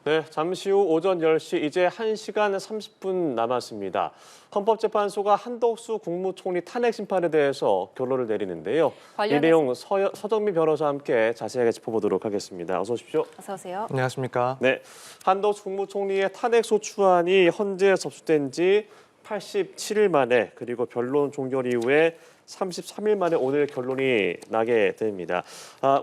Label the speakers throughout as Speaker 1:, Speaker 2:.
Speaker 1: 네, 잠시 후 오전 10시 이제 1시간 30분 남았습니다. 헌법재판소가 한덕수 국무총리 탄핵 심판에 대해서 결론을 내리는데요. 이 내용 서정민 변호사와 함께 자세하게 짚어보도록 하겠습니다. 어서 오십시오.
Speaker 2: 어서 오세요.
Speaker 3: 안녕하십니까.
Speaker 1: 네, 한덕수 국무총리의 탄핵 소추안이 헌재에 접수된 지 87일 만에 그리고 변론 종결 이후에 33일 만에 오늘 결론이 나게 됩니다.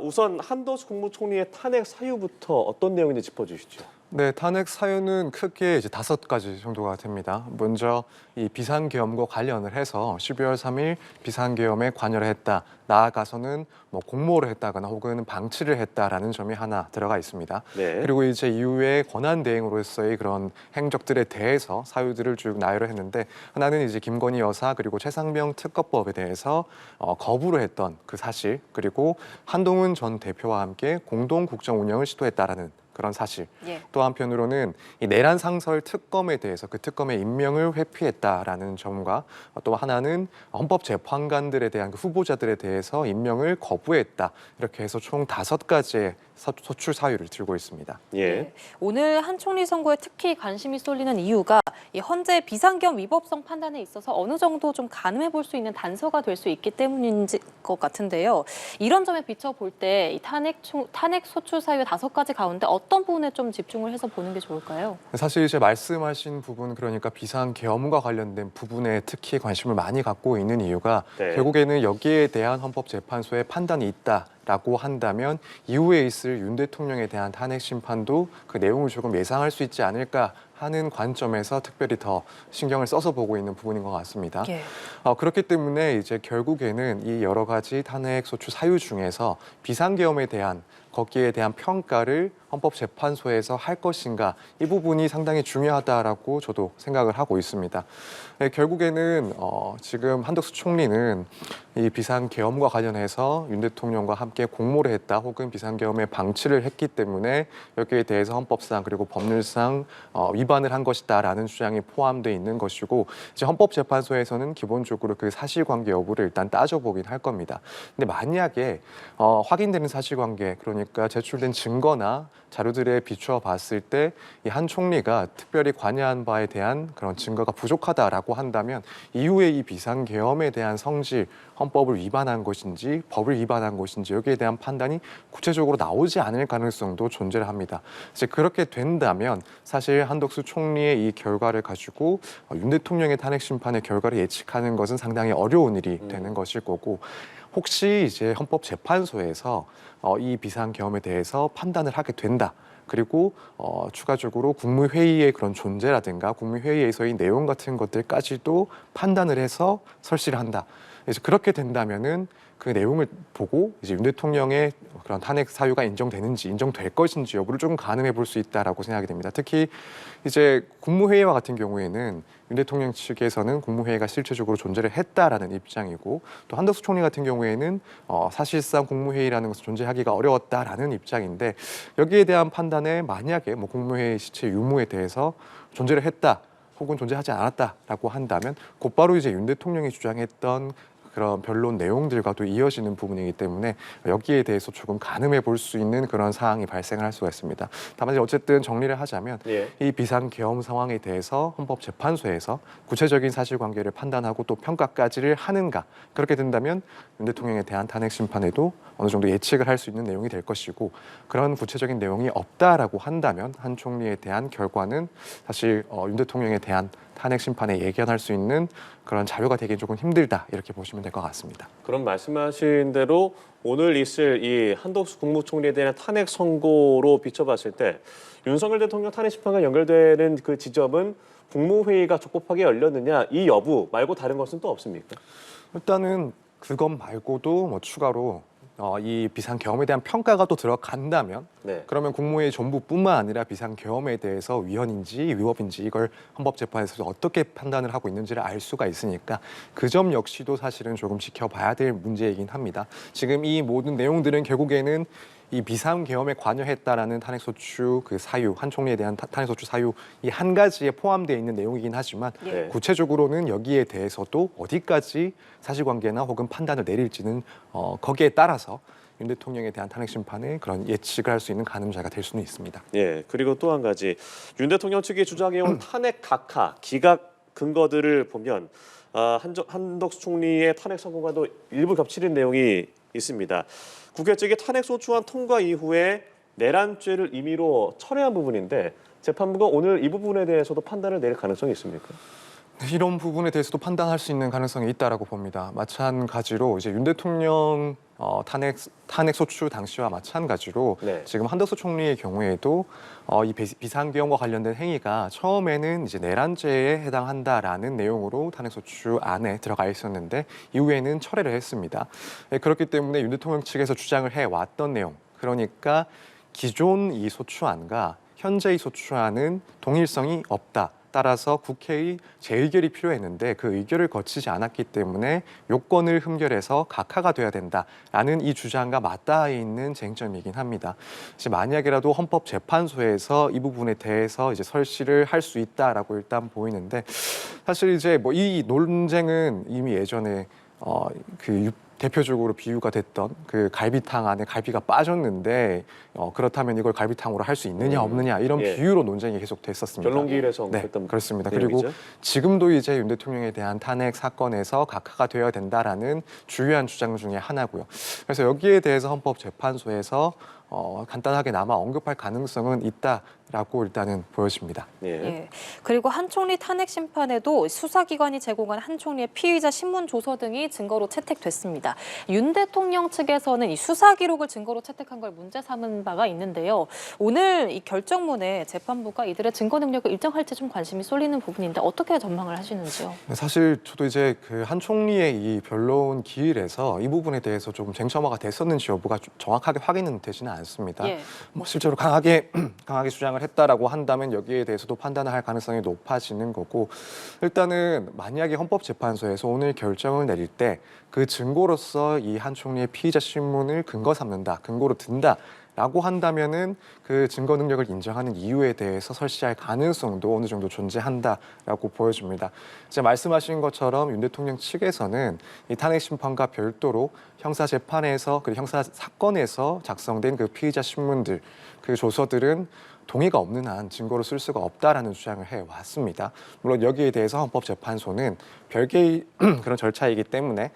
Speaker 1: 우선 한덕수 국무총리의 탄핵 사유부터 어떤 내용인지 짚어주시죠.
Speaker 3: 네, 탄핵 사유는 크게 이제 5가지 정도가 됩니다. 먼저 이 비상계엄과 관련을 해서 12월 3일 비상계엄에 관여를 했다. 나아가서는 뭐 공모를 했다거나 혹은 방치를 했다라는 점이 하나 들어가 있습니다.
Speaker 1: 네.
Speaker 3: 그리고 이제 이후에 권한 대행으로서의 그런 행적들에 대해서 사유들을 쭉 나열을 했는데 하나는 이제 김건희 여사 그리고 최상병 특검법에 대해서 거부를 했던 그 사실, 그리고 한동훈 전 대표와 함께 공동 국정 운영을 시도했다라는 그런 사실.
Speaker 2: 예.
Speaker 3: 또 한편으로는 이 내란 상설 특검에 대해서 그 특검의 임명을 회피했다라는 점과 또 하나는 헌법재판관들에 대한 그 후보자들에 대해서 임명을 거부했다. 이렇게 해서 총 5가지의 소출 사유를 들고 있습니다.
Speaker 1: 예.
Speaker 2: 네. 오늘 한 총리 선고에 특히 관심이 쏠리는 이유가 이 헌재 비상계엄 위법성 판단에 있어서 어느 정도 좀 가늠해 볼 수 있는 단서가 될 수 있기 때문인 것 같은데요. 이런 점에 비춰볼 때 이 탄핵 소추 사유 5가지 가운데 어떤 부분에 좀 집중을 해서 보는 게 좋을까요?
Speaker 3: 사실 이제 말씀하신 부분, 그러니까 비상계엄과 관련된 부분에 특히 관심을 많이 갖고 있는 이유가
Speaker 1: 네.
Speaker 3: 결국에는 여기에 대한 헌법재판소의 판단이 있다라고 한다면 이후에 있을 윤 대통령에 대한 탄핵 심판도 그 내용을 조금 예상할 수 있지 않을까 하는 관점에서 특별히 더 신경을 써서 보고 있는 부분인 것 같습니다.
Speaker 2: 예.
Speaker 3: 그렇기 때문에 이제 결국에는 이 여러 가지 탄핵 소추 사유 중에서 비상계엄에 대한 거기에 대한 평가를 헌법재판소에서 할 것인가, 이 부분이 상당히 중요하다라고 저도 생각을 하고 있습니다. 네, 결국에는 지금 한덕수 총리는 이 비상계엄과 관련해서 윤 대통령과 함께 공모를 했다 혹은 비상계엄에 방치를 했기 때문에 여기에 대해서 헌법상 그리고 법률상 위반을 한 것이다라는 주장이 포함되어 있는 것이고, 이제 헌법재판소에서는 기본적으로 그 사실관계 여부를 일단 따져보긴 할 겁니다. 근데 만약에 확인되는 사실관계, 그러니까 제출된 증거나 자료들에 비추어 봤을 때 이 한 총리가 특별히 관여한 바에 대한 그런 증거가 부족하다라고 한다면 이후에 이 비상계엄에 대한 성질, 헌법을 위반한 것인지 법을 위반한 것인지 여기에 대한 판단이 구체적으로 나오지 않을 가능성도 존재를 합니다. 이제 그렇게 된다면 사실 한덕수 총리의 이 결과를 가지고 윤 대통령의 탄핵 심판의 결과를 예측하는 것은 상당히 어려운 일이 되는 것일 거고, 혹시 이제 헌법재판소에서 이 비상계엄에 대해서 판단을 하게 된다. 그리고 추가적으로 국무회의의 그런 존재라든가 국무회의에서의 내용 같은 것들까지도 판단을 해서 설치를 한다. 이제 그렇게 된다면은 그 내용을 보고 이제 윤 대통령의 그런 탄핵 사유가 인정되는지 인정될 것인지 여부를 조금 가늠해 볼 수 있다라고 생각이 됩니다. 특히 이제 국무회의와 같은 경우에는 윤 대통령 측에서는 국무회의가 실질적으로 존재를 했다라는 입장이고, 또 한덕수 총리 같은 경우에는 사실상 국무회의라는 것은 존재하기가 어려웠다라는 입장인데, 여기에 대한 판단에 만약에 뭐 국무회의 실체 유무에 대해서 존재를 했다 혹은 존재하지 않았다라고 한다면 곧바로 이제 윤 대통령이 주장했던 그런 변론 내용들과도 이어지는 부분이기 때문에 여기에 대해서 조금 가늠해 볼 수 있는 그런 사항이 발생을 할 수가 있습니다. 다만 어쨌든 정리를 하자면 이 비상계엄 상황에 대해서 헌법재판소에서 구체적인 사실관계를 판단하고 또 평가까지를 하는가, 그렇게 된다면 윤 대통령에 대한 탄핵 심판에도 어느 정도 예측을 할 수 있는 내용이 될 것이고, 그런 구체적인 내용이 없다라고 한다면 한 총리에 대한 결과는 사실 윤 대통령에 대한 탄핵 심판에 예견할 수 있는 그런 자료가 되기 조금 힘들다, 이렇게 보시면 될 것 같습니다.
Speaker 1: 그럼 말씀하신 대로 오늘 있을 이 한덕수 국무총리에 대한 탄핵 선고로 비춰봤을 때 윤석열 대통령 탄핵 심판과 연결되는 그 지점은 국무회의가 적법하게 열렸느냐, 이 여부 말고 다른 것은 또 없습니까?
Speaker 3: 일단은 그것 말고도 뭐 추가로 이 비상계엄에 대한 평가가 또 들어간다면 그러면 국무회의 전부뿐만 아니라 비상계엄에 대해서 위헌인지 위법인지 이걸 헌법재판에서 어떻게 판단을 하고 있는지를 알 수가 있으니까 그 점 역시도 사실은 조금 지켜봐야 될 문제이긴 합니다. 지금 이 모든 내용들은 결국에는 이 비상계엄에 관여했다라는 탄핵소추 그 사유, 한 총리에 대한 탄핵소추 사유 이 한 가지에 포함되어 있는 내용이긴 하지만 구체적으로는 여기에 대해서도 어디까지 사실관계나 혹은 판단을 내릴지는 거기에 따라서 윤 대통령에 대한 탄핵 심판의 그런 예측을 할 수 있는 가늠자가 될 수는 있습니다.
Speaker 1: 예, 그리고 또 한 가지 윤 대통령 측이 주장해온 탄핵 각하, 기각 근거들을 보면 한덕수 총리의 탄핵 선고와도 일부 겹치는 내용이 있습니다. 국회 측이 탄핵 소추안 통과 이후에 내란죄를 임의로 철회한 부분인데 재판부가 오늘 이 부분에 대해서도 판단을 내릴 가능성이 있습니까?
Speaker 3: 이런 부분에 대해서도 판단할 수 있는 가능성이 있다라고 봅니다. 마찬가지로 이제 윤 대통령 탄핵 소추 당시와 마찬가지로
Speaker 1: 네.
Speaker 3: 지금 한덕수 총리의 경우에도 이 비상계엄과 관련된 행위가 처음에는 이제 내란죄에 해당한다라는 내용으로 탄핵 소추 안에 들어가 있었는데 이후에는 철회를 했습니다. 그렇기 때문에 윤 대통령 측에서 주장을 해왔던 내용, 그러니까 기존 이 소추안과 현재 이 소추안은 동일성이 없다. 따라서 국회의 재의결이 필요했는데 그 의결을 거치지 않았기 때문에 요건을 흠결해서 각하가 돼야 된다라는 이 주장과 맞닿아 있는 쟁점이긴 합니다. 이제 만약이라도 헌법재판소에서 이 부분에 대해서 이제 설시를 할 수 있다라고 일단 보이는데 사실 이제 뭐 이 논쟁은 이미 예전에 대표적으로 비유가 됐던 그 갈비탕 안에 갈비가 빠졌는데 그렇다면 이걸 갈비탕으로 할 수 있느냐 없느냐 이런
Speaker 1: 예.
Speaker 3: 비유로 논쟁이 계속 됐었습니다.
Speaker 1: 변론기일에서
Speaker 3: 네,
Speaker 1: 했던
Speaker 3: 그렇습니다.
Speaker 1: 내용이죠?
Speaker 3: 그리고 지금도 이제 윤 대통령에 대한 탄핵 사건에서 각하가 되어야 된다라는 주요한 주장 중에 하나고요. 그래서 여기에 대해서 헌법재판소에서 간단하게나마 언급할 가능성은 있다라고 일단은 보여집니다.
Speaker 1: 예.
Speaker 2: 예. 그리고 한 총리 탄핵 심판에도 수사기관이 제공한 한 총리의 피의자 신문 조서 등이 증거로 채택됐습니다. 윤 대통령 측에서는 이 수사 기록을 증거로 채택한 걸 문제 삼은 바가 있는데요. 오늘 이 결정문에 재판부가 이들의 증거 능력을 인정할지 좀 관심이 쏠리는 부분인데 어떻게 전망을 하시는지요?
Speaker 3: 사실 저도 이제 그 한 총리의 이 변론 기일에서 이 부분에 대해서 좀 쟁점화가 됐었는지 여부가 정확하게 확인은 되지는 않습니다.
Speaker 2: 예.
Speaker 3: 뭐 실제로 강하게 주장을 했다라고 한다면 여기에 대해서도 판단을 할 가능성이 높아지는 거고, 일단은 만약에 헌법재판소에서 오늘 결정을 내릴 때 그 증거로서 이 한 총리의 피의자 신문을 근거 삼는다, 근거로 든다라고 한다면은 그 증거 능력을 인정하는 이유에 대해서 설시할 가능성도 어느 정도 존재한다라고 보여집니다. 이제 말씀하신 것처럼 윤 대통령 측에서는 이 탄핵 심판과 별도로 형사 재판에서 그리고 형사 사건에서 작성된 그 피의자 신문들, 그 조서들은 동의가 없는 한 증거로 쓸 수가 없다라는 주장을 해왔습니다. 물론 여기에 대해서 헌법재판소는 별개의 그런 절차이기 때문에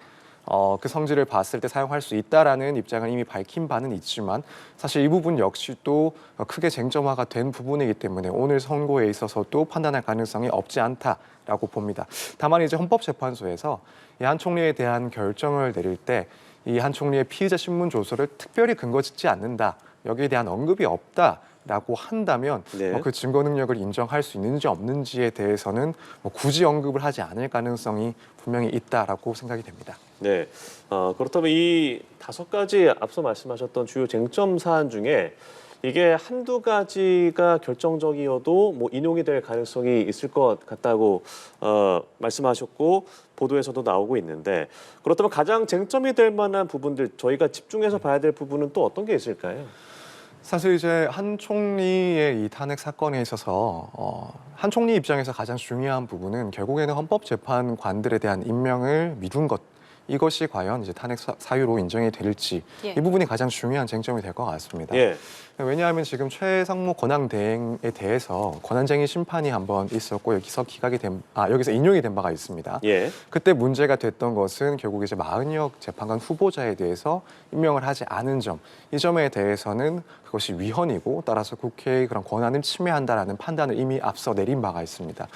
Speaker 3: 그 성질을 봤을 때 사용할 수 있다라는 입장을 이미 밝힌 바는 있지만 사실 이 부분 역시도 크게 쟁점화가 된 부분이기 때문에 오늘 선고에 있어서도 판단할 가능성이 없지 않다라고 봅니다. 다만 이제 헌법재판소에서 이 한 총리에 대한 결정을 내릴 때 이 한 총리의 피의자 신문 조서를 특별히 근거 짓지 않는다, 여기에 대한 언급이 없다라고 한다면
Speaker 1: 네.
Speaker 3: 그 증거 능력을 인정할 수 있는지 없는지에 대해서는 굳이 언급을 하지 않을 가능성이 분명히 있다라고 생각이 됩니다.
Speaker 1: 네. 그렇다면 이 5가지 앞서 말씀하셨던 주요 쟁점 사안 중에 이게 한두 가지가 결정적이어도 뭐 인용이 될 가능성이 있을 것 같다고 말씀하셨고 보도에서도 나오고 있는데, 그렇다면 가장 쟁점이 될 만한 부분들, 저희가 집중해서 봐야 될 부분은 또 어떤 게 있을까요?
Speaker 3: 사실 이제 한 총리의 이 탄핵 사건에 있어서 한 총리 입장에서 가장 중요한 부분은 결국에는 헌법재판관들에 대한 임명을 미룬 것, 이것이 과연 이제 탄핵 사유로 인정이 될지
Speaker 2: 예.
Speaker 3: 이 부분이 가장 중요한 쟁점이 될 것 같습니다.
Speaker 1: 예.
Speaker 3: 왜냐하면 지금 최상무 권한대행에 대해서 권한쟁의 심판이 한번 있었고 여기서 여기서 인용이 된 바가 있습니다.
Speaker 1: 예.
Speaker 3: 그때 문제가 됐던 것은 결국 이제 마은혁 재판관 후보자에 대해서 임명을 하지 않은 점, 이 점에 대해서는 그것이 위헌이고 따라서 국회의 그런 권한을 침해한다라는 판단을 이미 앞서 내린 바가 있습니다.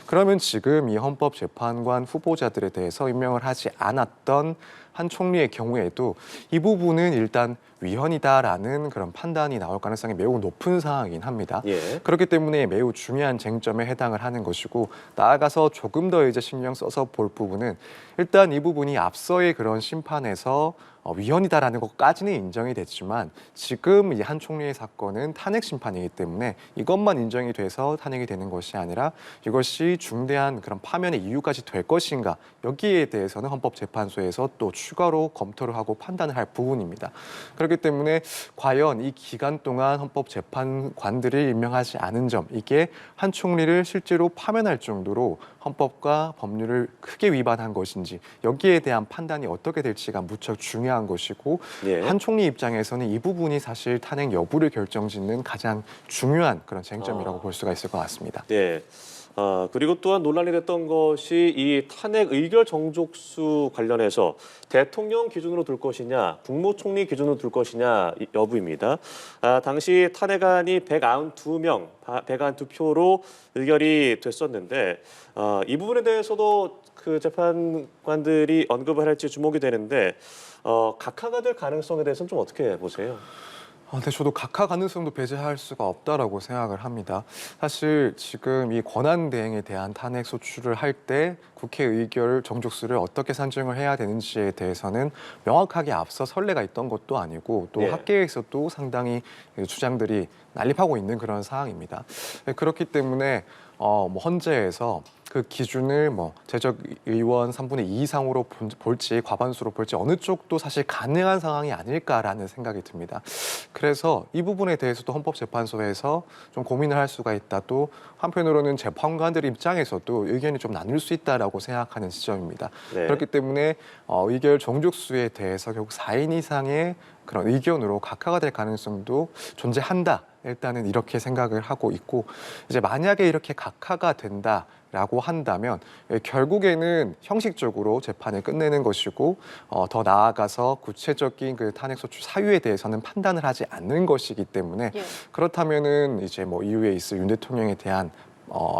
Speaker 3: 그러면 지금 이 헌법재판관 후보자들에 대해서 임명을 하지 않았던 한 총리의 경우에도 이 부분은 일단 위헌이다라는 그런 판단이 나올 가능성이 매우 높은 상황이긴 합니다.
Speaker 1: 예.
Speaker 3: 그렇기 때문에 매우 중요한 쟁점에 해당을 하는 것이고, 나아가서 조금 더 이제 신경 써서 볼 부분은 일단 이 부분이 앞서의 그런 심판에서 위헌이다라는 것까지는 인정이 됐지만 지금 이 한 총리의 사건은 탄핵 심판이기 때문에 이것만 인정이 돼서 탄핵이 되는 것이 아니라 이것이 중대한 그런 파면의 이유까지 될 것인가, 여기에 대해서는 헌법재판소에서 또 추가로 검토를 하고 판단을 할 부분입니다. 그렇기 때문에 과연 이 기간 동안 헌법재판관들을 임명하지 않은 점, 이게 한 총리를 실제로 파면할 정도로 헌법과 법률을 크게 위반한 것인지 여기에 대한 판단이 어떻게 될지가 무척 중요한 중요한 것이고
Speaker 1: 예.
Speaker 3: 한 총리 입장에서는 이 부분이 사실 탄핵 여부를 결정짓는 가장 중요한 그런 쟁점이라고 볼 수가 있을 것 같습니다.
Speaker 1: 네. 그리고 또한 논란이 됐던 것이 이 탄핵 의결 정족수 관련해서 대통령 기준으로 둘 것이냐, 국무총리 기준으로 둘 것이냐 여부입니다. 당시 탄핵안이 192명, 192표로 의결이 됐었는데 이 부분에 대해서도 그 재판관들이 언급을 할지 주목이 되는데 각하가 될 가능성에 대해서는 좀 어떻게 보세요?
Speaker 3: 근데 저도 각하 가능성도 배제할 수가 없다라고 생각을 합니다. 사실 지금 이 권한 대행에 대한 탄핵 소추를 할 때 국회 의결 정족수를 어떻게 산정을 해야 되는지에 대해서는 명확하게 앞서 선례가 있던 것도 아니고 또
Speaker 1: 네.
Speaker 3: 학계에서도 상당히 주장들이 난립하고 있는 그런 상황입니다. 그렇기 때문에 뭐 헌재에서 그 기준을 뭐 재적 의원 3분의 2 이상으로 볼지 과반수로 볼지 어느 쪽도 사실 가능한 상황이 아닐까라는 생각이 듭니다. 그래서 이 부분에 대해서도 헌법재판소에서 좀 고민을 할 수가 있다. 또 한편으로는 재판관들 입장에서도 의견이 좀 나눌 수 있다라고 생각하는 지점입니다.
Speaker 1: 네.
Speaker 3: 그렇기 때문에 의결 정족수에 대해서 결국 4인 이상의 그런 의견으로 각하가 될 가능성도 존재한다. 일단은 이렇게 생각을 하고 있고 이제 만약에 이렇게 각하가 된다라고 한다면 결국에는 형식적으로 재판을 끝내는 것이고 더 나아가서 구체적인 그 탄핵소추 사유에 대해서는 판단을 하지 않는 것이기 때문에
Speaker 2: 예.
Speaker 3: 그렇다면은 이제 뭐 이후에 있을 윤 대통령에 대한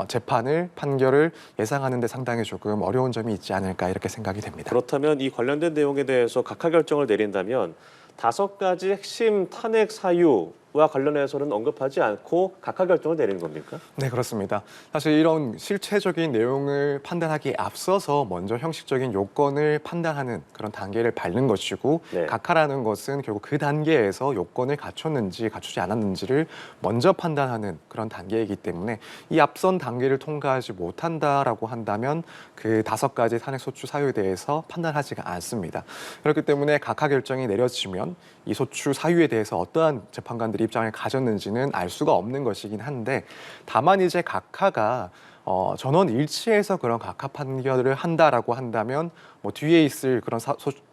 Speaker 3: 재판을 판결을 예상하는 데 상당히 조금 어려운 점이 있지 않을까 이렇게 생각이 됩니다.
Speaker 1: 그렇다면 이 관련된 내용에 대해서 각하 결정을 내린다면 5가지 핵심 탄핵 사유와 관련해서는 언급하지 않고 각하 결정을 내리는 겁니까?
Speaker 3: 네, 그렇습니다. 사실 이런 실체적인 내용을 판단하기에 앞서서 먼저 형식적인 요건을 판단하는 그런 단계를 밟는 것이고
Speaker 1: 네.
Speaker 3: 각하라는 것은 결국 그 단계에서 요건을 갖췄는지 갖추지 않았는지를 먼저 판단하는 그런 단계이기 때문에 이 앞선 단계를 통과하지 못한다라고 한다면 그 5가지 탄핵소추 사유에 대해서 판단하지가 않습니다. 그렇기 때문에 각하 결정이 내려지면 이 소추 사유에 대해서 어떠한 재판관들이 입장을 가졌는지는 알 수가 없는 것이긴 한데 다만 이제 각하가 전원 일치해서 그런 각하 판결을 한다라고 한다면 뭐 뒤에 있을 그런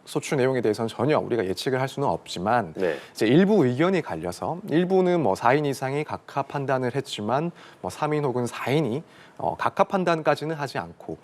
Speaker 3: 소추 내용에 대해서는 전혀 우리가 예측을 할 수는 없지만
Speaker 1: 네.
Speaker 3: 이제 일부 의견이 갈려서 일부는 뭐 4인 이상이 각하 판단을 했지만 뭐 3인 혹은 4인이 각하 판단까지는 하지 않고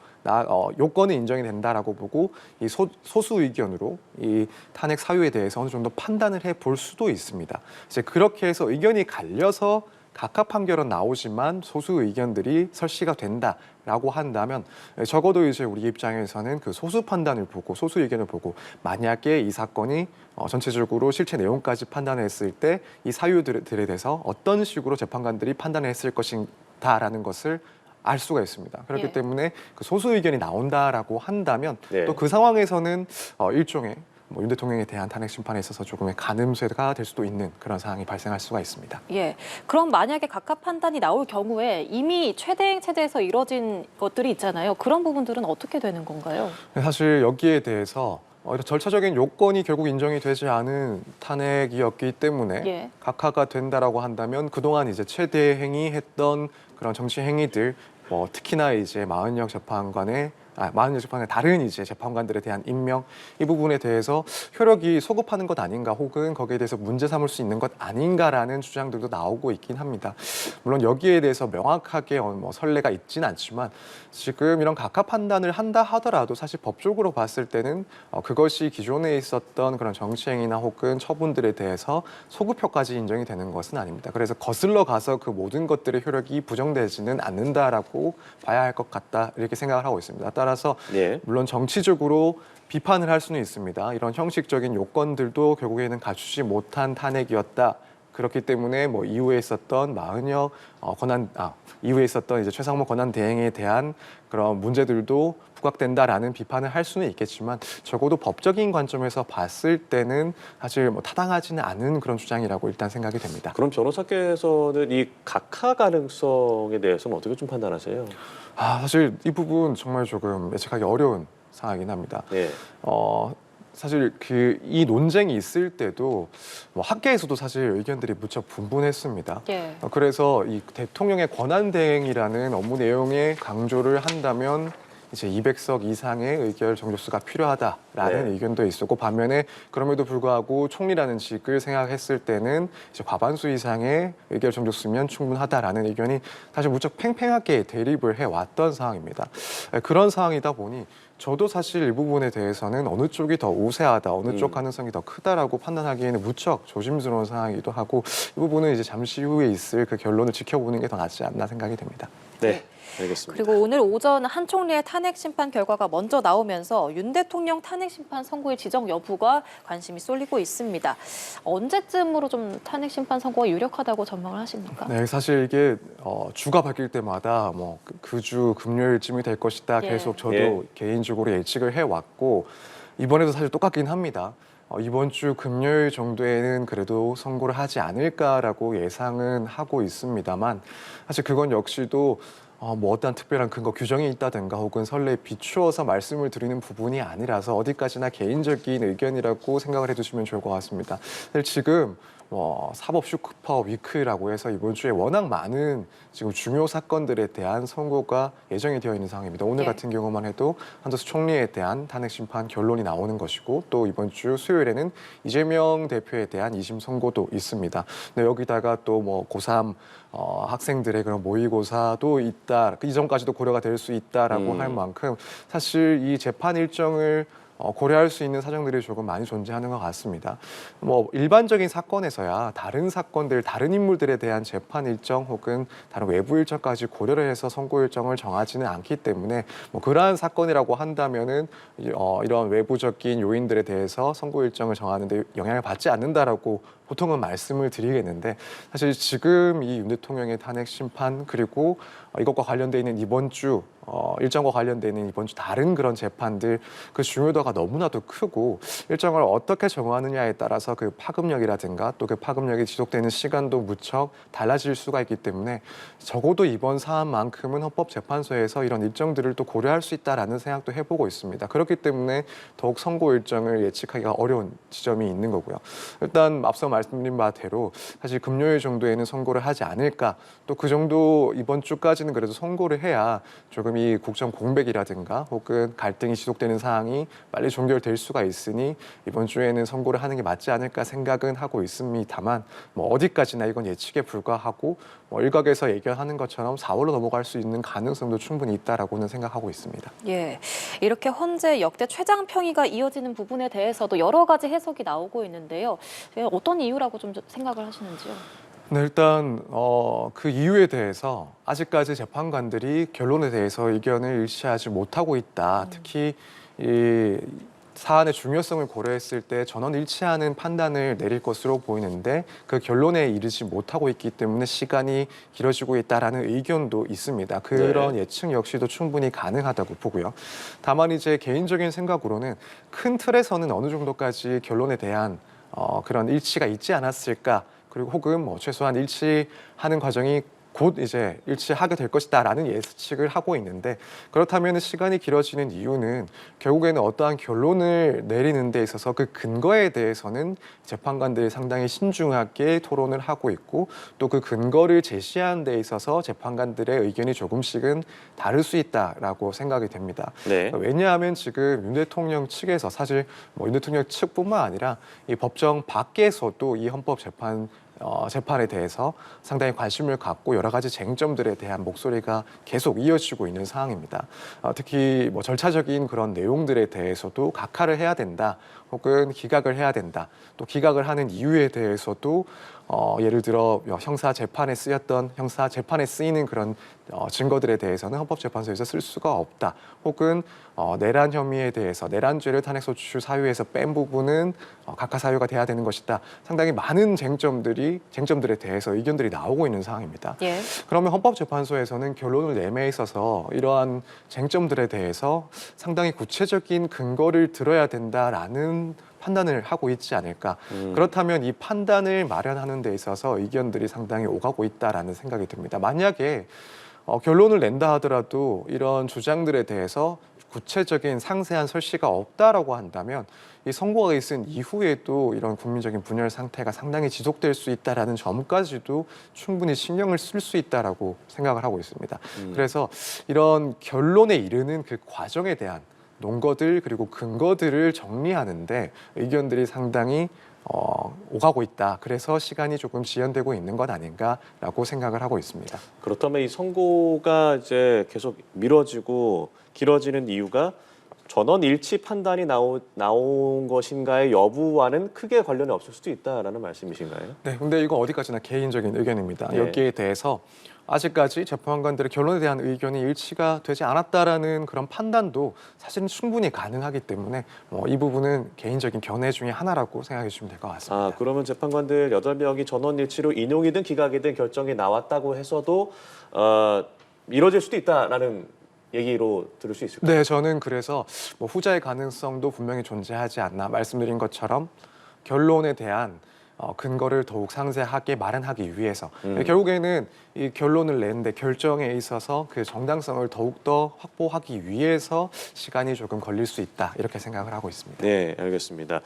Speaker 3: 요건은 인정이 된다라고 보고 이 소수 의견으로 이 탄핵 사유에 대해서 어느 정도 판단을 해볼 수도 있습니다. 이제 그렇게 해서 의견이 갈려서 각하 판결은 나오지만 소수 의견들이 설시가 된다라고 한다면 적어도 이제 우리 입장에서는 그 소수 판단을 보고 소수 의견을 보고 만약에 이 사건이 전체적으로 실체 내용까지 판단했을 때 이 사유들에 대해서 어떤 식으로 재판관들이 판단했을 것인가라는 것을 알 수가 있습니다. 그렇기
Speaker 2: 예.
Speaker 3: 때문에 그 소수 의견이 나온다라고 한다면
Speaker 1: 네.
Speaker 3: 또 그 상황에서는 일종의 윤 대통령에 대한 탄핵 심판에 있어서 조금의 가늠쇠가 될 수도 있는 그런 상황이 발생할 수가 있습니다.
Speaker 2: 예. 그럼 만약에 각하 판단이 나올 경우에 이미 최대행 체제에서 이뤄진 것들이 있잖아요. 그런 부분들은 어떻게 되는 건가요?
Speaker 3: 사실 여기에 대해서 절차적인 요건이 결국 인정이 되지 않은 탄핵이었기 때문에
Speaker 2: 예.
Speaker 3: 각하가 된다라고 한다면 그동안 이제 최대행이 했던 그런 정치 행위들 특히나 이제 마흔역 재판관의 다른 이제 재판관들에 대한 임명 이 부분에 대해서 효력이 소급하는 것 아닌가 혹은 거기에 대해서 문제 삼을 수 있는 것 아닌가라는 주장들도 나오고 있긴 합니다. 물론 여기에 대해서 명확하게 선례가 있지는 않지만 지금 이런 각하 판단을 한다 하더라도 사실 법적으로 봤을 때는 그것이 기존에 있었던 그런 정치행위나 혹은 처분들에 대해서 소급효까지 인정이 되는 것은 아닙니다. 그래서 거슬러 가서 그 모든 것들의 효력이 부정되지는 않는다라고 봐야 할 것 같다 이렇게 생각을 하고 있습니다. 따라서
Speaker 1: 네.
Speaker 3: 물론 정치적으로 비판을 할 수는 있습니다. 이런 형식적인 요건들도 결국에는 갖추지 못한 탄핵이었다. 그렇기 때문에 이후에 있었던 마흔역 이후에 있었던 이제 최상목 권한 대행에 대한 그런 문제들도 부각된다라는 비판을 할 수는 있겠지만 적어도 법적인 관점에서 봤을 때는 사실 타당하지는 않은 그런 주장이라고 일단 생각이 됩니다.
Speaker 1: 그럼 변호사께서는 이 각하 가능성에 대해서는 어떻게 좀 판단하세요?
Speaker 3: 사실 이 부분 정말 조금 예측하기 어려운 상황이긴 합니다.
Speaker 1: 네.
Speaker 3: 사실 이 논쟁이 있을 때도 학계에서도 사실 의견들이 무척 분분했습니다.
Speaker 2: 예.
Speaker 3: 그래서 이 대통령의 권한 대행이라는 업무 내용에 강조를 한다면 이제 200석 이상의 의결 정족수가 필요하다라는
Speaker 1: 네.
Speaker 3: 의견도 있었고 반면에 그럼에도 불구하고 총리라는 직을 생각했을 때는 이제 과반수 이상의 의결 정족수면 충분하다라는 의견이 사실 무척 팽팽하게 대립을 해왔던 상황입니다. 그런 상황이다 보니 저도 사실 이 부분에 대해서는 어느 쪽이 더 우세하다, 어느 쪽 가능성이 더 크다라고 판단하기에는 무척 조심스러운 상황이기도 하고 이 부분은 이제 잠시 후에 있을 그 결론을 지켜보는 게 더 낫지 않나 생각이 됩니다.
Speaker 1: 네, 알겠습니다.
Speaker 2: 그리고 오늘 오전 한 총리의 탄핵 심판 결과가 먼저 나오면서 윤 대통령 탄핵 심판 선고의 지정 여부가 관심이 쏠리고 있습니다. 언제쯤으로 좀 탄핵 심판 선고가 유력하다고 전망을 하십니까?
Speaker 3: 네, 사실 이게 주가 바뀔 때마다 뭐 그 주 금요일쯤이 될 것이다
Speaker 2: 예.
Speaker 3: 계속 저도
Speaker 1: 예.
Speaker 3: 개인적으로 예측을 해왔고 이번에도 사실 똑같긴 합니다. 이번 주 금요일 정도에는 그래도 선고를 하지 않을까라고 예상은 하고 있습니다만 사실 그건 역시도 뭐 어떠한 특별한 근거 규정이 있다든가 혹은 선례에 비추어서 말씀을 드리는 부분이 아니라서 어디까지나 개인적인 의견이라고 생각을 해두시면 좋을 것 같습니다. 사실 지금 사법 슈퍼 위크라고 해서 이번 주에 워낙 많은 지금 중요 사건들에 대한 선고가 예정이 되어 있는 상황입니다. 오늘
Speaker 2: 예.
Speaker 3: 같은 경우만 해도 한덕수 총리에 대한 탄핵 심판 결론이 나오는 것이고 또 이번 주 수요일에는 이재명 대표에 대한 2심 선고도 있습니다. 근데 여기다가 또 뭐 고3 학생들의 그런 모의고사도 있다, 그 이전까지도 고려가 될 수 있다라고 할 만큼 사실 이 재판 일정을 고려할 수 있는 사정들이 조금 많이 존재하는 것 같습니다. 뭐 일반적인 사건에서야 다른 사건들, 다른 인물들에 대한 재판 일정 혹은 다른 외부 일정까지 고려를 해서 선고 일정을 정하지는 않기 때문에 뭐 그러한 사건이라고 한다면은 이런 외부적인 요인들에 대해서 선고 일정을 정하는 데 영향을 받지 않는다라고 보통은 말씀을 드리겠는데 사실 지금 이 윤 대통령의 탄핵 심판 그리고 이것과 관련돼 있는 이번 주 일정과 관련돼 있는 이번 주 다른 그런 재판들 그 중요도가 너무나도 크고 일정을 어떻게 정하느냐에 따라서 그 파급력이라든가 또 그 파급력이 지속되는 시간도 무척 달라질 수가 있기 때문에 적어도 이번 사안만큼은 헌법재판소에서 이런 일정들을 또 고려할 수 있다라는 생각도 해보고 있습니다. 그렇기 때문에 더욱 선고 일정을 예측하기가 어려운 지점이 있는 거고요. 일단 앞서 말씀드린 바대로 사실 금요일 정도에는 선고를 하지 않을까 또 그 정도 이번 주까지는 그래도 선고를 해야 조금 이 국정 공백이라든가 혹은 갈등이 지속되는 상황이 빨리 종결될 수가 있으니 이번 주에는 선고를 하는 게 맞지 않을까 생각은 하고 있습니다만 뭐 어디까지나 이건 예측에 불과하고 뭐 일각에서 예견하는 것처럼 4월로 넘어갈 수 있는 가능성도 충분히 있다라고는 생각하고 있습니다.
Speaker 2: 예, 이렇게 헌재 역대 최장 평의가 이어지는 부분에 대해서도 여러 가지 해석이 나오고 있는데요. 어떤 이유라고 좀 생각을 하시는지요?
Speaker 3: 네, 일단 그 이유에 대해서 아직까지 재판관들이 결론에 대해서 의견을 일치하지 못하고 있다. 특히 이 사안의 중요성을 고려했을 때 전원 일치하는 판단을 내릴 것으로 보이는데 그 결론에 이르지 못하고 있기 때문에 시간이 길어지고 있다라는 의견도 있습니다. 그런 예측 역시도 충분히 가능하다고 보고요. 다만 이제 개인적인 생각으로는 큰 틀에서는 어느 정도까지 결론에 대한 그런 일치가 있지 않았을까. 그리고 혹은 뭐 최소한 일치하는 과정이 곧 이제 일치하게 될 것이다라는 예측을 하고 있는데 그렇다면 시간이 길어지는 이유는 결국에는 어떠한 결론을 내리는 데 있어서 그 근거에 대해서는 재판관들이 상당히 신중하게 토론을 하고 있고 또 그 근거를 제시하는 데 있어서 재판관들의 의견이 조금씩은 다를 수 있다라고 생각이 됩니다.
Speaker 1: 네.
Speaker 3: 왜냐하면 지금 윤 대통령 측에서 사실 뭐 윤 대통령 측뿐만 아니라 이 법정 밖에서도 이 재판에 대해서 상당히 관심을 갖고 여러 가지 쟁점들에 대한 목소리가 계속 이어지고 있는 상황입니다. 특히 뭐 절차적인 그런 내용들에 대해서도 각하를 해야 된다, 혹은 기각을 해야 된다. 또 기각을 하는 이유에 대해서도 예를 들어 형사 재판에 쓰이는 그런 증거들에 대해서는 헌법재판소에서 쓸 수가 없다. 혹은 내란 혐의에 대해서 내란죄를 탄핵소추 사유에서 뺀 부분은 각하 사유가 돼야 되는 것이다. 상당히 많은 쟁점들에 대해서 의견들이 나오고 있는 상황입니다.
Speaker 2: 예.
Speaker 3: 그러면 헌법재판소에서는 결론을 내매에 있어서 이러한 쟁점들에 대해서 상당히 구체적인 근거를 들어야 된다라는 판단을 하고 있지 않을까. 그렇다면 이 판단을 마련하는 데 있어서 의견들이 상당히 오가고 있다라는 생각이 듭니다. 만약에 결론을 낸다 하더라도 이런 주장들에 대해서 구체적인 상세한 설시가 없다라고 한다면 이 선고가 있은 이후에도 이런 국민적인 분열 상태가 상당히 지속될 수 있다라는 점까지도 충분히 신경을 쓸 수 있다라고 생각을 하고 있습니다. 그래서 이런 결론에 이르는 그 과정에 대한 논거들 그리고 근거들을 정리하는데 의견들이 상당히 오가고 있다. 그래서 시간이 조금 지연되고 있는 것 아닌가라고 생각을 하고 있습니다.
Speaker 1: 그렇다면 이 선고가 이제 계속 미뤄지고 길어지는 이유가 전원 일치 판단이 나온 것인가의 여부와는 크게 관련이 없을 수도 있다라는 말씀이신가요?
Speaker 3: 네, 근데 이거 어디까지나 개인적인 의견입니다.
Speaker 1: 네.
Speaker 3: 여기에 대해서 아직까지 재판관들의 결론에 대한 의견이 일치가 되지 않았다라는 그런 판단도 사실은 충분히 가능하기 때문에 이 부분은 개인적인 견해 중에 하나라고 생각해 주시면 될 것 같습니다.
Speaker 1: 아, 그러면 재판관들 8명이 전원 일치로 인용이든 기각이든 결정이 나왔다고 해서도 미뤄질 수도 있다라는 얘기로 들을 수 있을까요?
Speaker 3: 네, 저는 그래서 후자의 가능성도 분명히 존재하지 않나 말씀드린 것처럼 결론에 대한 근거를 더욱 상세하게 마련하기 위해서 결국에는 이 결론을 내는데 결정에 있어서 그 정당성을 더욱더 확보하기 위해서 시간이 조금 걸릴 수 있다 이렇게 생각을 하고 있습니다.
Speaker 1: 네, 알겠습니다.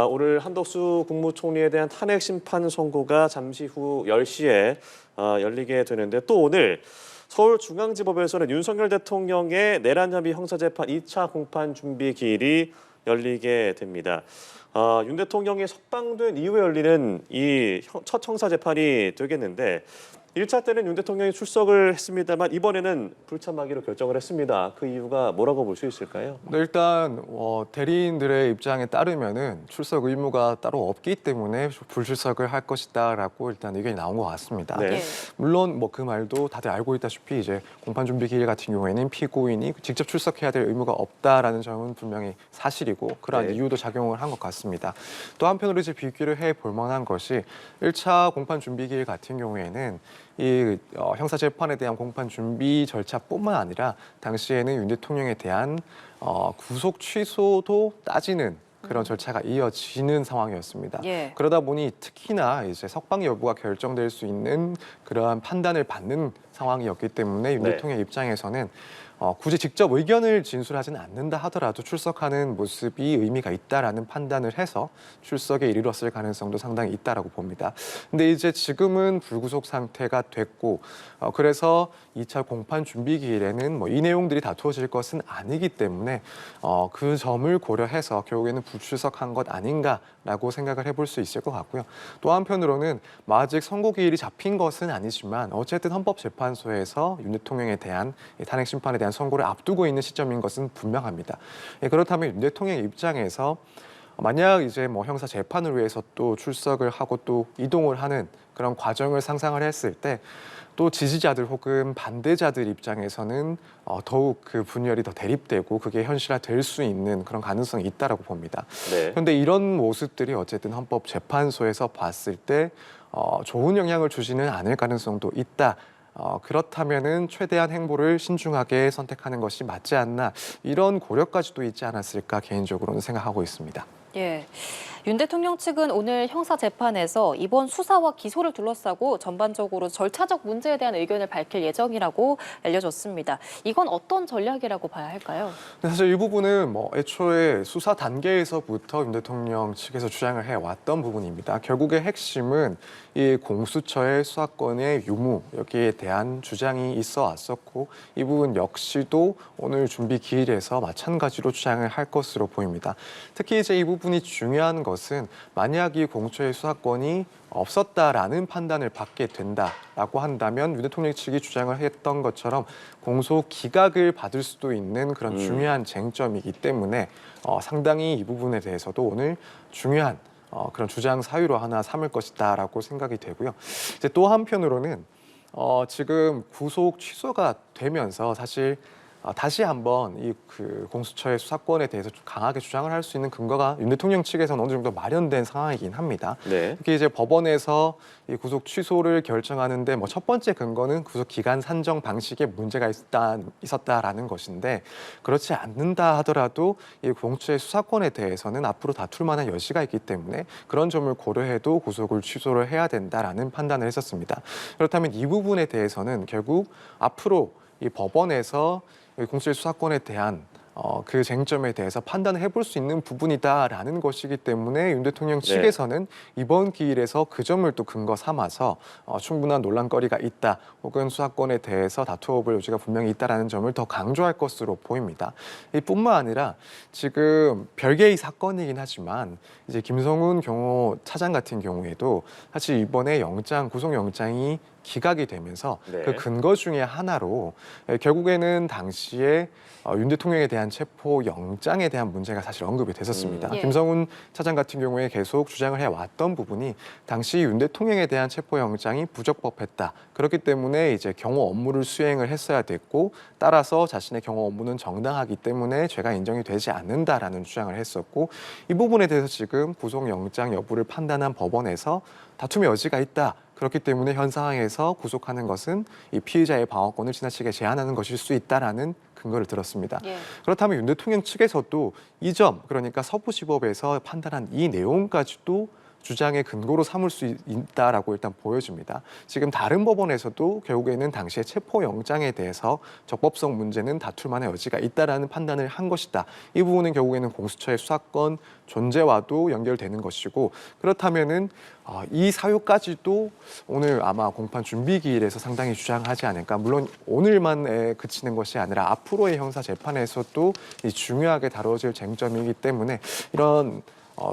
Speaker 1: 오늘 한덕수 국무총리에 대한 탄핵 심판 선고가 잠시 후 10시에 열리게 되는데 또 오늘 서울중앙지법에서는 윤석열 대통령의 내란협의 형사재판 2차 공판 준비 기일이 열리게 됩니다. 윤 대통령이 석방된 이후에 열리는 이 첫 형사재판이 되겠는데 1차 때는 윤 대통령이 출석을 했습니다만 이번에는 불참하기로 결정을 했습니다. 그 이유가 뭐라고 볼 수 있을까요?
Speaker 3: 네, 일단 대리인들의 입장에 따르면은 출석 의무가 따로 없기 때문에 불출석을 할 것이다라고 일단 의견이 나온 것 같습니다.
Speaker 1: 네.
Speaker 2: 예.
Speaker 3: 물론 그 말도 다들 알고 있다시피 이제 공판 준비 기일 같은 경우에는 피고인이 직접 출석해야 될 의무가 없다라는 점은 분명히 사실이고 그러한
Speaker 1: 네.
Speaker 3: 이유도 작용을 한 것 같습니다. 또 한편으로 이제 비교를 해 볼 만한 것이 1차 공판 준비 기일 같은 경우에는 이 형사 재판에 대한 공판 준비 절차뿐만 아니라 당시에는 윤 대통령에 대한 구속 취소도 따지는 그런 절차가 이어지는 상황이었습니다.
Speaker 2: 예.
Speaker 3: 그러다 보니 특히나 이제 석방 여부가 결정될 수 있는 그러한 판단을 받는 상황이었기 때문에 윤
Speaker 1: 네.
Speaker 3: 대통령 입장에서는 굳이 직접 의견을 진술하지는 않는다 하더라도 출석하는 모습이 의미가 있다라는 판단을 해서 출석에 이르렀을 가능성도 상당히 있다라고 봅니다. 근데 이제 지금은 불구속 상태가 됐고 그래서 2차 공판 준비 기일에는 이 내용들이 다투어질 것은 아니기 때문에 그 점을 고려해서 결국에는 불출석한 것 아닌가라고 생각을 해볼 수 있을 것 같고요. 또 한편으로는 아직 선고 기일이 잡힌 것은 아니지만 어쨌든 헌법재판소에서 윤 대통령에 대한 탄핵 심판에 대한 선고를 앞두고 있는 시점인 것은 분명합니다. 그렇다면 윤 대통령 입장에서 만약 이제 형사 재판을 위해서 또 출석을 하고 또 이동을 하는 그런 과정을 상상을 했을 때 또 지지자들 혹은 반대자들 입장에서는 더욱 그 분열이 더 대립되고 그게 현실화될 수 있는 그런 가능성이 있다라고 봅니다.
Speaker 1: 네.
Speaker 3: 그런데 이런 모습들이 어쨌든 헌법재판소에서 봤을 때 좋은 영향을 주지는 않을 가능성도 있다. 그렇다면은 최대한 행보를 신중하게 선택하는 것이 맞지 않나 이런 고려까지도 있지 않았을까 개인적으로는 생각하고 있습니다.
Speaker 2: 예. 윤 대통령 측은 오늘 형사 재판에서 이번 수사와 기소를 둘러싸고 전반적으로 절차적 문제에 대한 의견을 밝힐 예정이라고 알려졌습니다. 이건 어떤 전략이라고 봐야 할까요?
Speaker 3: 사실 이 부분은 애초에 수사 단계에서부터 윤 대통령 측에서 주장을 해왔던 부분입니다. 결국의 핵심은 이 공수처의 수사권의 유무 여기에 대한 주장이 있어 왔었고 이 부분 역시도 오늘 준비 기일에서 마찬가지로 주장을 할 것으로 보입니다. 특히 이제 이 부분이 중요한 것은 만약 이 공수처의 수사권이 없었다라는 판단을 받게 된다라고 한다면 윤 대통령 측이 주장을 했던 것처럼 공소 기각을 받을 수도 있는 그런 중요한 쟁점이기 때문에 상당히 이 부분에 대해서도 오늘 중요한 그런 주장 사유로 하나 삼을 것이다라고 생각이 되고요. 이제 또 한편으로는 지금 구속 취소가 되면서 사실 다시 한번 이 그 공수처의 수사권에 대해서 좀 강하게 주장을 할 수 있는 근거가 윤 대통령 측에서는 어느 정도 마련된 상황이긴 합니다.
Speaker 1: 네.
Speaker 3: 특히 이제 법원에서 이 구속 취소를 결정하는데 첫 번째 근거는 구속 기간 산정 방식에 문제가 있었다라는 것인데 그렇지 않는다 하더라도 이 공수처의 수사권에 대해서는 앞으로 다툴 만한 여지가 있기 때문에 그런 점을 고려해도 구속을 취소를 해야 된다라는 판단을 했었습니다. 그렇다면 이 부분에 대해서는 결국 앞으로 이 법원에서 공수처의 수사권에 대한 그 쟁점에 대해서 판단을 해볼 수 있는 부분이다라는 것이기 때문에 윤 대통령 측에서는 이번 기일에서 그 점을 또 근거 삼아서 충분한 논란거리가 있다 혹은 수사권에 대해서 다투어볼 여지가 분명히 있다라는 점을 더 강조할 것으로 보입니다. 이뿐만 아니라 지금 별개의 사건이긴 하지만 이제 김성훈 경호 차장 같은 경우에도 사실 이번에 구속영장이 기각이 되면서 그 근거 중에 하나로 결국에는 당시에 윤 대통령에 대한 체포 영장에 대한 문제가 사실 언급이 됐었습니다.
Speaker 2: 예.
Speaker 3: 김성훈 차장 같은 경우에 계속 주장을 해왔던 부분이 당시 윤 대통령에 대한 체포 영장이 부적법했다. 그렇기 때문에 이제 경호 업무를 수행을 했어야 됐고 따라서 자신의 경호 업무는 정당하기 때문에 죄가 인정이 되지 않는다라는 주장을 했었고 이 부분에 대해서 지금 구속 영장 여부를 판단한 법원에서 다툼의 여지가 있다. 그렇기 때문에 현 상황에서 구속하는 것은 이 피의자의 방어권을 지나치게 제한하는 것일 수 있다라는 근거를 들었습니다.
Speaker 2: 예.
Speaker 3: 그렇다면 윤 대통령 측에서도 이 점, 그러니까 서부지법에서 판단한 이 내용까지도 주장의 근거로 삼을 수 있다라고 일단 보여집니다. 지금 다른 법원에서도 결국에는 당시의 체포영장에 대해서 적법성 문제는 다툴 만한 여지가 있다라는 판단을 한 것이다. 이 부분은 결국에는 공수처의 수사권 존재와도 연결되는 것이고 그렇다면은 이 사유까지도 오늘 아마 공판 준비 기일에서 상당히 주장하지 않을까. 물론 오늘만에 그치는 것이 아니라 앞으로의 형사 재판에서도 중요하게 다뤄질 쟁점이기 때문에 이런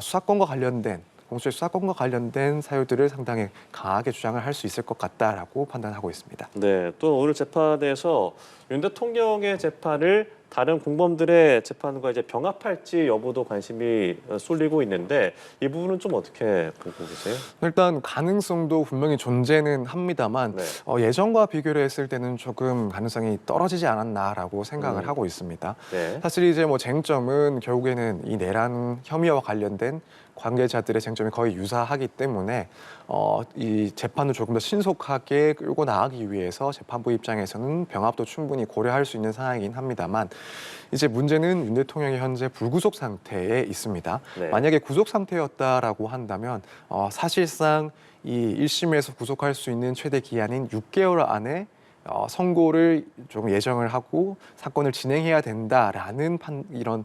Speaker 3: 수사권과 관련된 공수처의 수사권과 관련된 사유들을 상당히 강하게 주장을 할 수 있을 것 같다라고 판단하고 있습니다.
Speaker 1: 네, 또 오늘 재판에서 윤 대통령의 재판을 다른 공범들의 재판과 이제 병합할지 여부도 관심이 쏠리고 있는데 이 부분은 좀 어떻게 보고 계세요?
Speaker 3: 일단 가능성도 분명히 존재는 합니다만
Speaker 1: 네.
Speaker 3: 예전과 비교를 했을 때는 조금 가능성이 떨어지지 않았나라고 생각을 하고 있습니다.
Speaker 1: 네.
Speaker 3: 사실 이제 뭐 쟁점은 결국에는 이 내란 혐의와 관련된 관계자들의 쟁점이 거의 유사하기 때문에 이 재판을 조금 더 신속하게 끌고 나가기 위해서 재판부 입장에서는 병합도 충분히 고려할 수 있는 상황이긴 합니다만 이제 문제는 윤 대통령이 현재 불구속 상태에 있습니다.
Speaker 1: 네.
Speaker 3: 만약에 구속 상태였다라고 한다면 사실상 이 1심에서 구속할 수 있는 최대 기한인 6개월 안에 선고를 좀 예정을 하고 사건을 진행해야 된다라는 이런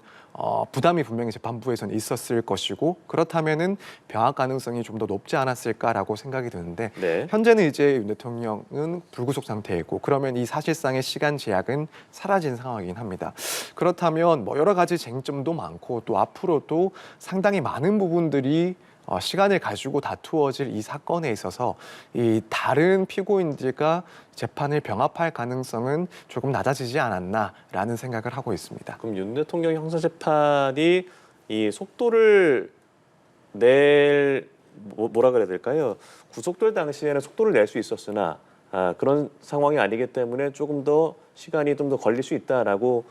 Speaker 3: 부담이 분명히 재판부에서는 있었을 것이고 그렇다면은 병합 가능성이 좀 더 높지 않았을까라고 생각이 드는데
Speaker 1: 네.
Speaker 3: 현재는 이제 윤 대통령은 불구속 상태이고 그러면 이 사실상의 시간 제약은 사라진 상황이긴 합니다. 그렇다면 뭐 여러 가지 쟁점도 많고 또 앞으로도 상당히 많은 부분들이 시간을 가지고 다투어질 이 사건에 있어서 이 다른 피고인들과 재판을 병합할 가능성은 조금 낮아지지 않았나라는 생각을 하고 있습니다.
Speaker 1: 그럼 윤 대통령 형사 재판이 이 속도를 낼 뭐라 그래야 될까요? 구속될 당시에는 속도를 낼 수 있었으나 그런 상황이 아니기 때문에 조금 더 시간이 좀 더 걸릴 수 있다라고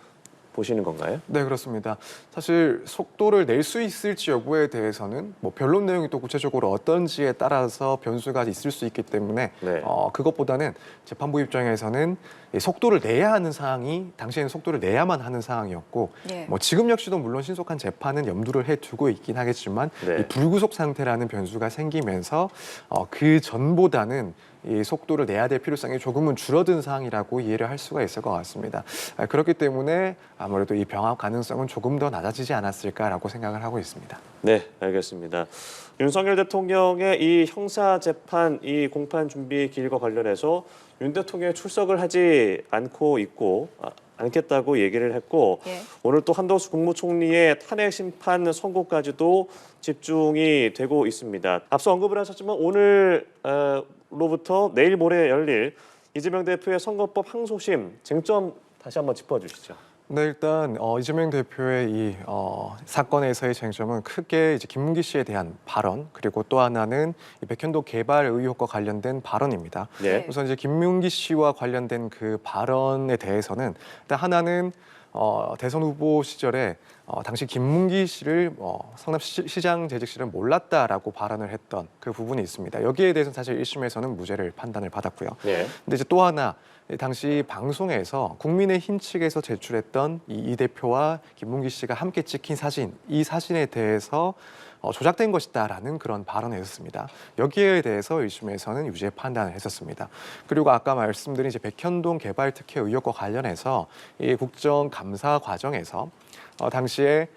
Speaker 1: 보시는 건가요?
Speaker 3: 네, 그렇습니다. 사실 속도를 낼 수 있을지 여부에 대해서는 뭐 변론 내용이 또 구체적으로 어떤지에 따라서 변수가 있을 수 있기 때문에
Speaker 1: 네.
Speaker 3: 그것보다는 재판부 입장에서는 이 속도를 내야 하는 상황이 당시에는 속도를 내야만 하는 상황이었고
Speaker 2: 예.
Speaker 3: 뭐 지금 역시도 물론 신속한 재판은 염두를 해두고 있긴 하겠지만
Speaker 1: 네.
Speaker 3: 이 불구속 상태라는 변수가 생기면서 그 전보다는 이 속도를 내야 될 필요성이 조금은 줄어든 상황이라고 이해를 할 수가 있을 것 같습니다. 그렇기 때문에 아무래도 이 병합 가능성은 조금 더 낮아지지 않았을까라고 생각을 하고 있습니다.
Speaker 1: 네, 알겠습니다. 윤석열 대통령의 이 형사 재판 이 공판 준비 기일과 관련해서 윤 대통령이 출석을 하지 않고 있고 않겠다고 얘기를 했고
Speaker 2: 예.
Speaker 1: 오늘 또 한덕수 국무총리의 탄핵 심판 선고까지도 집중이 되고 있습니다. 앞서 언급을 하셨지만 오늘로부터 내일 모레 열릴 이재명 대표의 선거법 항소심 쟁점 다시 한번 짚어주시죠.
Speaker 3: 네, 일단 이재명 대표의 이 사건에서의 쟁점은 크게 이제 김문기 씨에 대한 발언 그리고 또 하나는 이 백현도 개발 의혹과 관련된 발언입니다.
Speaker 1: 네.
Speaker 3: 우선 이제 김문기 씨와 관련된 그 발언에 대해서는 일단 하나는 대선 후보 시절에 당시 김문기 씨를 성남시장 재직 시를 몰랐다라고 발언을 했던 그 부분이 있습니다. 여기에 대해서는 사실 1심에서는 무죄를 판단을 받았고요.
Speaker 1: 네.
Speaker 3: 근데 이제 또 하나 당시 방송에서 국민의힘 측에서 제출했던 이 대표와 김문기 씨가 함께 찍힌 사진, 이 사진에 대해서 조작된 것이다라는 그런 발언을 했었습니다. 여기에 대해서 1심에서는 유죄 판단을 했었습니다. 그리고 아까 말씀드린 이제 백현동 개발특혜 의혹과 관련해서 이 국정감사 과정에서 당시에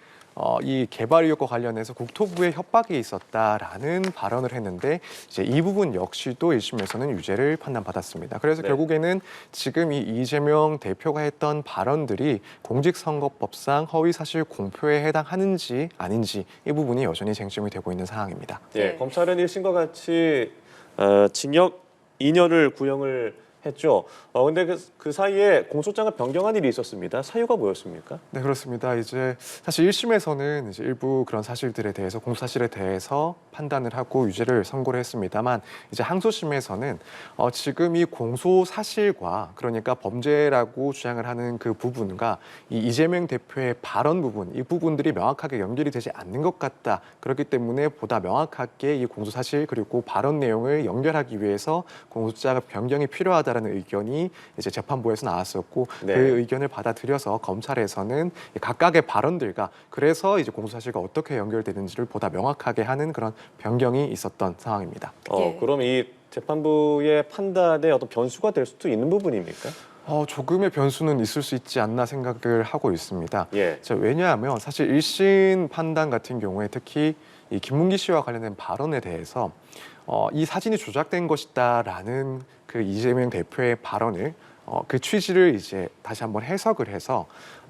Speaker 3: 이 개발 의혹과 관련해서 국토부의 협박이 있었다라는 발언을 했는데 이제 이 부분 역시도 1심에서는 유죄를 판단받았습니다. 그래서
Speaker 1: 네.
Speaker 3: 결국에는 지금 이 이재명 대표가 했던 발언들이 공직선거법상 허위사실 공표에 해당하는지 아닌지 이 부분이 여전히 쟁점이 되고 있는 상황입니다.
Speaker 1: 예,
Speaker 2: 네.
Speaker 1: 검찰은 1심과 같이 징역 2년을 구형을 했죠. 근데 그 사이에 공소장을 변경한 일이 있었습니다. 사유가 뭐였습니까?
Speaker 3: 네, 그렇습니다. 이제 사실 1심에서는 이제 일부 그런 사실들에 대해서 공소사실에 대해서 판단을 하고 유죄를 선고를 했습니다만 이제 항소심에서는 지금 이 공소사실과 그러니까 범죄라고 주장을 하는 그 부분과 이 이재명 대표의 발언 부분 이 부분들이 명확하게 연결이 되지 않는 것 같다. 그렇기 때문에 보다 명확하게 이 공소사실 그리고 발언 내용을 연결하기 위해서 공소장 변경이 필요하다라는 의견이 이제 재판부에서 나왔었고
Speaker 1: 네.
Speaker 3: 그 의견을 받아들여서 검찰에서는 각각의 발언들과 그래서 이제 공소사실과 어떻게 연결되는지를 보다 명확하게 하는 그런 변경이 있었던 상황입니다.
Speaker 2: 예.
Speaker 1: 그럼 이 재판부의 판단에 어떤 변수가 될 수도 있는 부분입니까?
Speaker 3: 조금의 변수는 있을 수 있지 않나 생각을 하고 있습니다.
Speaker 1: 예.
Speaker 3: 왜냐하면 사실 1심 판단 같은 경우에 특히 이 김문기 씨와 관련된 발언에 대해서 이 사진이 조작된 것이다라는 그 이재명 대표의 발언을 그 취지를 이제 다시 한번 해석을 해서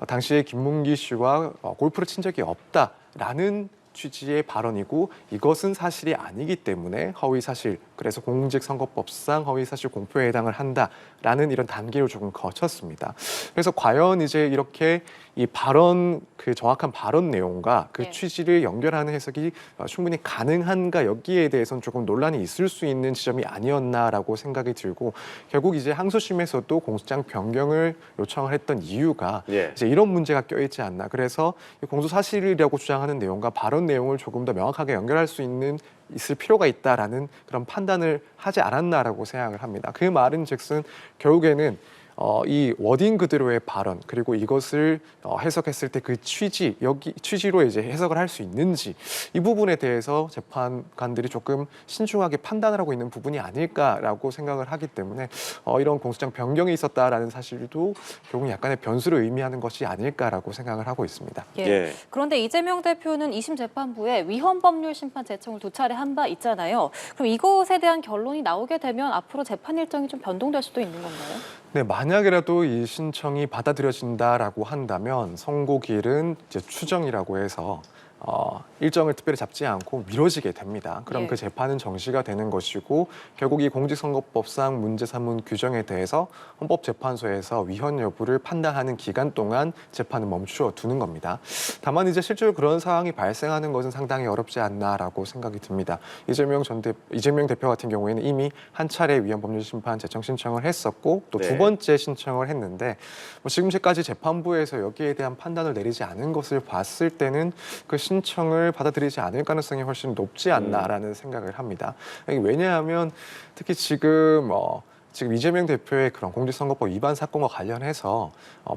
Speaker 3: 당시에 김문기 씨와 골프를 친 적이 없다라는 취지의 발언이고 이것은 사실이 아니기 때문에 허위사실 그래서 공직선거법상 허위사실 공표에 해당을 한다라는 이런 단계를 조금 거쳤습니다. 그래서 과연 이제 이렇게 이 발언 그 정확한 발언 내용과 그
Speaker 2: 네.
Speaker 3: 취지를 연결하는 해석이 충분히 가능한가 여기에 대해서는 조금 논란이 있을 수 있는 지점이 아니었나라고 생각이 들고 결국 이제 항소심에서도 공소장 변경을 요청을 했던 이유가
Speaker 1: 예.
Speaker 3: 이제 이런 문제가 껴있지 않나. 그래서 이 공소사실이라고 주장하는 내용과 발언 내용을 조금 더 명확하게 연결할 수 있을 필요가 있다라는 그런 판단을 하지 않았나라고 생각을 합니다. 그 말은즉슨 결국에는 이 워딩 그대로의 발언 그리고 이것을 해석했을 때 그 취지로 이제 해석을 할 수 있는지 이 부분에 대해서 재판관들이 조금 신중하게 판단을 하고 있는 부분이 아닐까라고 생각을 하기 때문에 이런 공소장 변경이 있었다라는 사실도 결국 약간의 변수를 의미하는 것이 아닐까라고 생각을 하고 있습니다.
Speaker 2: 예.
Speaker 1: 예.
Speaker 2: 그런데 이재명 대표는 2심 재판부에 위헌 법률 심판 제청을 두 차례 한 바 있잖아요. 그럼 이것에 대한 결론이 나오게 되면 앞으로 재판 일정이 좀 변동될 수도 있는 건가요?
Speaker 3: 네, 만약이라도 이 신청이 받아들여진다라고 한다면 선고일은 이제 추정이라고 해서 일정을 특별히 잡지 않고 미뤄지게 됩니다. 그럼
Speaker 2: 예.
Speaker 3: 그 재판은 정시가 되는 것이고 결국 이 공직선거법상 문제 삼은 규정에 대해서 헌법재판소에서 위헌 여부를 판단하는 기간 동안 재판은 멈추어 두는 겁니다. 다만 이제 실제로 그런 상황이 발생하는 것은 상당히 어렵지 않나라고 생각이 듭니다. 이재명 대표 같은 경우에는 이미 한 차례 위헌 법률 심판 제청 신청을 했었고 또 두
Speaker 1: 네.
Speaker 3: 번째 신청을 했는데 지금까지 재판부에서 여기에 대한 판단을 내리지 않은 것을 봤을 때는 그 신청을 받아들이지 않을 가능성이 훨씬 높지 않나라는 생각을 합니다. 왜냐하면 특히 지금 이재명 대표의 그런 공직선거법 위반 사건과 관련해서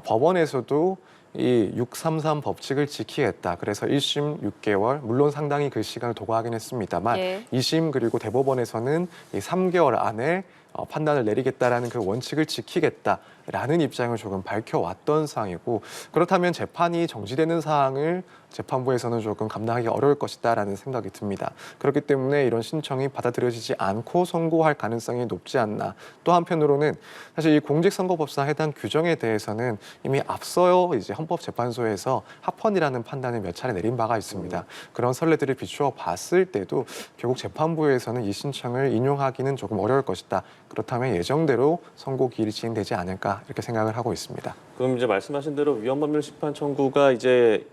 Speaker 3: 법원에서도 이 633 법칙을 지키겠다. 그래서 1심 6개월, 물론 상당히 그 시간을 도구하긴 했습니다만
Speaker 2: 예.
Speaker 3: 2심 그리고 대법원에서는 이 3개월 안에 판단을 내리겠다라는 그 원칙을 지키겠다라는 입장을 조금 밝혀왔던 상황이고 그렇다면 재판이 정지되는 사항을 재판부에서는 조금 감당하기 어려울 것이다라는 생각이 듭니다. 그렇기 때문에 이런 신청이 받아들여지지 않고 선고할 가능성이 높지 않나. 또 한편으로는 사실 이 공직선거법상 해당 규정에 대해서는 이미 앞서 이제 헌법재판소에서 합헌이라는 판단을 몇 차례 내린 바가 있습니다. 그런 선례들을 비추어 봤을 때도 결국 재판부에서는 이 신청을 인용하기는 조금 어려울 것이다. 그렇다면 예정대로 선고 기일이 진행되지 않을까 이렇게 생각을 하고 있습니다.
Speaker 1: 그럼 이제 말씀하신 대로 위헌 법률 심판 청구가 이제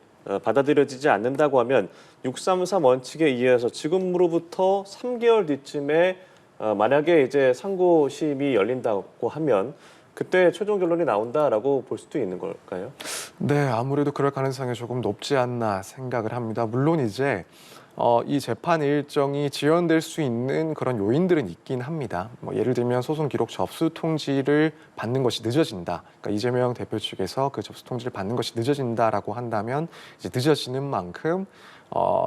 Speaker 1: 받아들여지지 않는다고 하면 633 원칙에 의해서 지금으로부터 3개월 뒤쯤에 만약에 이제 상고심이 열린다고 하면 그때 최종 결론이 나온다라고 볼 수도 있는 걸까요?
Speaker 3: 네, 아무래도 그럴 가능성이 조금 높지 않나 생각을 합니다. 물론 이제 이 재판 일정이 지연될 수 있는 그런 요인들은 있긴 합니다. 예를 들면 소송 기록 접수 통지를 받는 것이 늦어진다. 그러니까 이재명 대표 측에서 그 접수 통지를 받는 것이 늦어진다라고 한다면 이제 늦어지는 만큼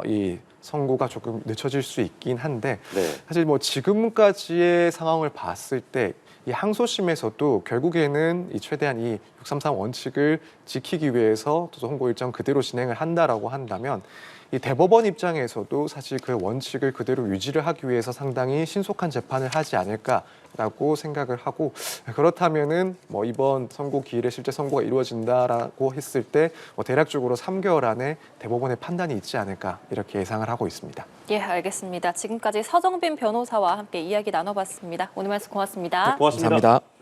Speaker 3: 이 선고가 조금 늦춰질 수 있긴 한데
Speaker 1: 네.
Speaker 3: 사실 뭐 지금까지의 상황을 봤을 때 이 항소심에서도 결국에는 이 최대한 이 633 원칙을 지키기 위해서 또 선고 일정 그대로 진행을 한다라고 한다면 이 대법원 입장에서도 사실 그 원칙을 그대로 유지를 하기 위해서 상당히 신속한 재판을 하지 않을까라고 생각을 하고 그렇다면은 뭐 이번 선고 기일에 실제 선고가 이루어진다라고 했을 때 뭐 대략적으로 3개월 안에 대법원의 판단이 있지 않을까 이렇게 예상을 하고 있습니다.
Speaker 2: 예, 알겠습니다. 지금까지 서정빈 변호사와 함께 이야기 나눠봤습니다. 오늘 말씀 고맙습니다.
Speaker 1: 고맙습니다.
Speaker 3: 감사합니다.